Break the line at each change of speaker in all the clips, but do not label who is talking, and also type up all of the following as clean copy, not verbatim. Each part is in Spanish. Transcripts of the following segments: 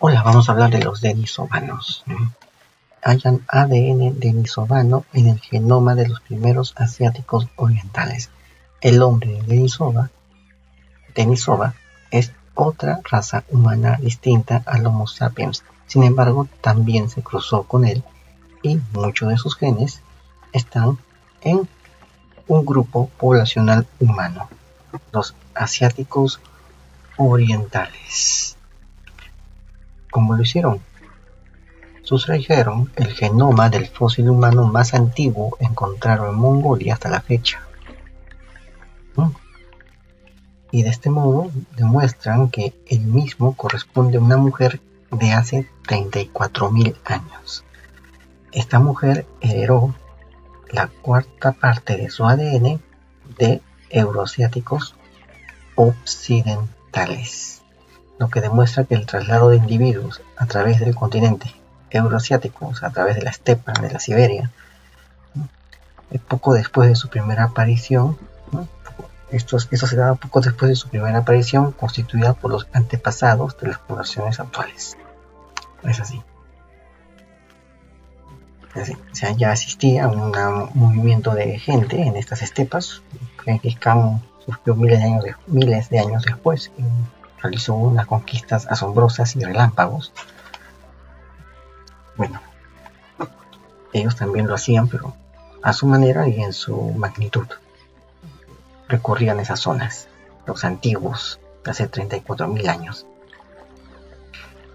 Hola, vamos a hablar de los denisovanos. Hayan ADN denisovano en el genoma de los primeros asiáticos orientales. El hombre Denisova es otra raza humana distinta al Homo sapiens. Sin embargo, también se cruzó con él y muchos de sus genes están en un grupo poblacional humano, los asiáticos orientales. ¿Cómo lo hicieron? Sustrajeron el genoma del fósil humano más antiguo encontrado en Mongolia hasta la fecha. Y de este modo demuestran que el mismo corresponde a una mujer de hace 34.000 años. Esta mujer heredó la cuarta parte de su ADN de euroasiáticos occidentales, lo que demuestra que el traslado de individuos a través del continente euroasiático, a través de la estepa de la Siberia, poco después de su primera aparición, esto se daba poco después de su primera aparición, constituida por los antepasados de las poblaciones actuales. Es así. O sea, ya existía un movimiento de gente en estas estepas. Gengis Khan surgió miles de años después y realizó unas conquistas asombrosas y relámpagos. Bueno, ellos también lo hacían, pero a su manera y en su magnitud. Recorrían esas zonas, los antiguos, de hace 34.000 años.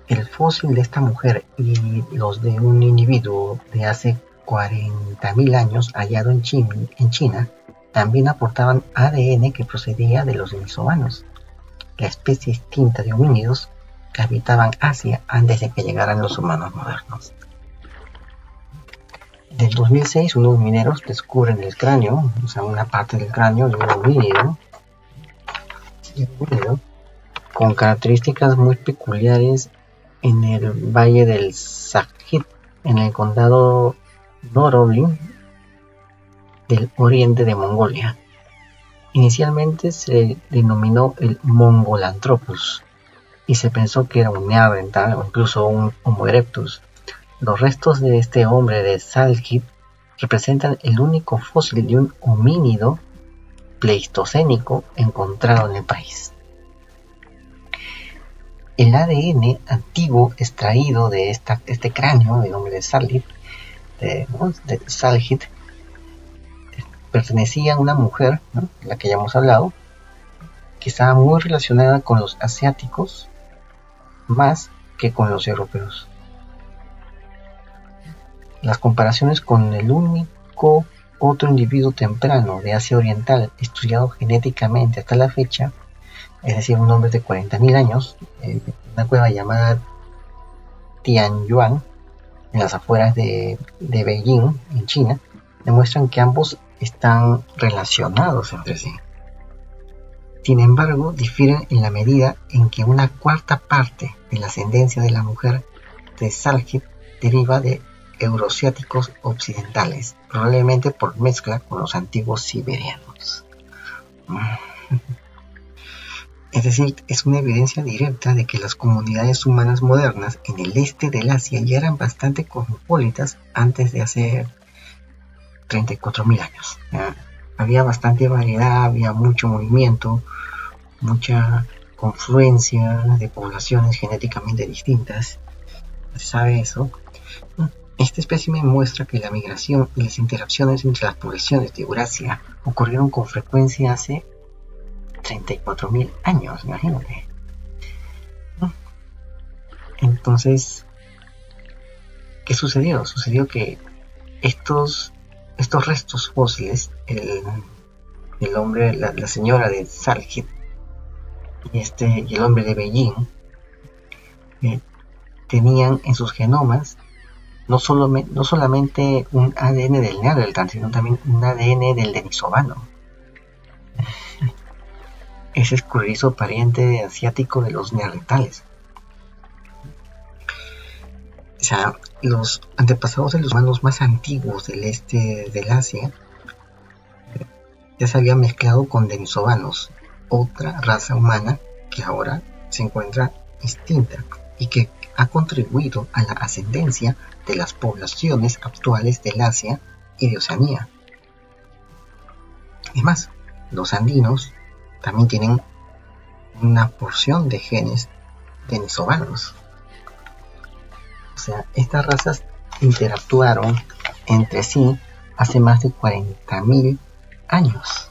El fósil de esta mujer y los de un individuo de hace 40.000 años hallado en China también aportaban ADN que procedía de los denisovanos, la especie extinta de homínidos que habitaban Asia antes de que llegaran los humanos modernos. En el 2006 unos mineros descubren el cráneo, o sea, una parte del cráneo de un homínido con características muy peculiares en el valle del Sylhet, en el condado Norodom del oriente de Mongolia. Inicialmente se denominó el Mongolanthropus y se pensó que era un neandertal o incluso un Homo erectus. Los restos de este hombre de Sylhet representan el único fósil de un homínido pleistocénico encontrado en el país. El ADN antiguo extraído de este cráneo del hombre de Sylhet, pertenecía a una mujer, ¿no?, de la que ya hemos hablado, que estaba muy relacionada con los asiáticos más que con los europeos. Las comparaciones con el único otro individuo temprano de Asia Oriental estudiado genéticamente hasta la fecha, es decir, un hombre de 40.000 años, en una cueva llamada Tianyuan, en las afueras de Beijing, en China, demuestran que ambos están relacionados entre sí. Sin embargo, difieren en la medida en que una cuarta parte de la ascendencia de la mujer de Sylhet deriva de euroasiáticos occidentales, probablemente por mezcla con los antiguos siberianos. Es decir, es una evidencia directa de que las comunidades humanas modernas en el este del Asia ya eran bastante cosmopolitas antes de hace 34.000 años. Había bastante variedad, había mucho movimiento, mucha confluencia de poblaciones genéticamente distintas. ¿Se sabe eso? Este espécimen muestra que la migración y las interacciones entre las poblaciones de Eurasia ocurrieron con frecuencia hace 34.000 años, imagínate. Entonces, ¿qué sucedió? Sucedió que estos restos fósiles, el hombre, la señora de Sylhet y el hombre de Beijing, tenían en sus genomas no solamente un ADN del neandertal, sino también un ADN del denisovano. Ese escurridizo pariente asiático de los neandertales. O sea, los antepasados de los humanos más antiguos del este del Asia ya se habían mezclado con denisovanos, otra raza humana que ahora se encuentra extinta y que ha contribuido a la ascendencia de las poblaciones actuales del Asia y de Oceanía. Es más, los andinos también tienen una porción de genes denisovanos. O sea, estas razas interactuaron entre sí hace más de 40.000 años.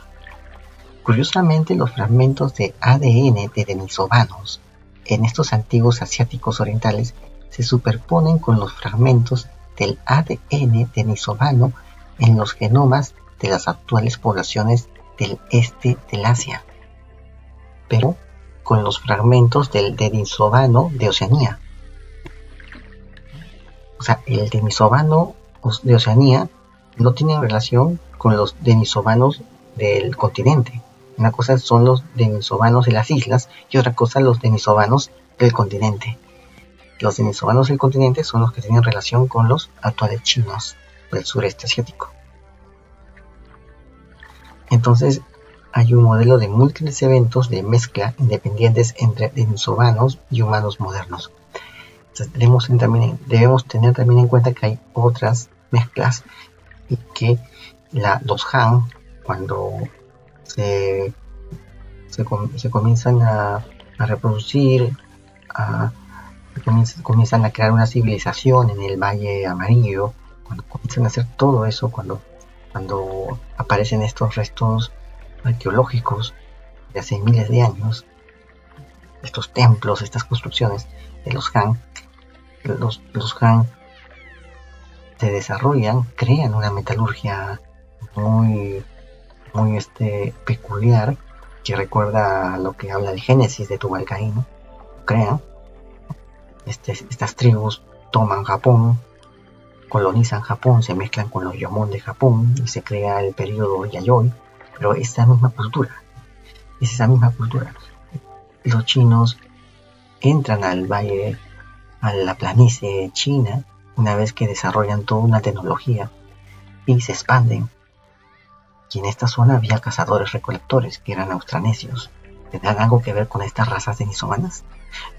Curiosamente, los fragmentos de ADN de denisovanos en estos antiguos asiáticos orientales se superponen con los fragmentos del ADN denisovano en los genomas de las actuales poblaciones del este del Asia, pero con los fragmentos del denisovano de Oceanía. O sea, el denisovano de Oceanía no tiene relación con los denisovanos del continente. Una cosa son los denisovanos de las islas y otra cosa los denisovanos del continente. Los denisovanos del continente son los que tienen relación con los actuales chinos del sureste asiático. Entonces, hay un modelo de múltiples eventos de mezcla independientes entre denisovanos y humanos modernos. Entonces, debemos tener también en cuenta que hay otras mezclas y que los Han, cuando se comienzan a reproducir, comienzan a crear una civilización en el Valle Amarillo, cuando comienzan a hacer todo eso, cuando aparecen estos restos arqueológicos de hace miles de años, estos templos, estas construcciones de los Han, los Han se desarrollan, crean una metalurgia muy peculiar, que recuerda a lo que habla el Génesis de Tubal-Caín, ¿no? Crean, estas tribus toman Japón, colonizan Japón, se mezclan con los Yomon de Japón y se crea el periodo Yayoi, pero es esa misma cultura. Los chinos entran al valle, a la planicie china, una vez que desarrollan toda una tecnología y se expanden. Y en esta zona había cazadores recolectores que eran austronesios. ¿Tendrán algo que ver con estas razas denisovanas?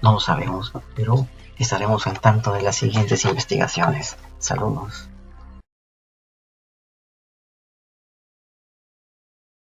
No lo sabemos, pero estaremos al tanto de las siguientes investigaciones. Saludos.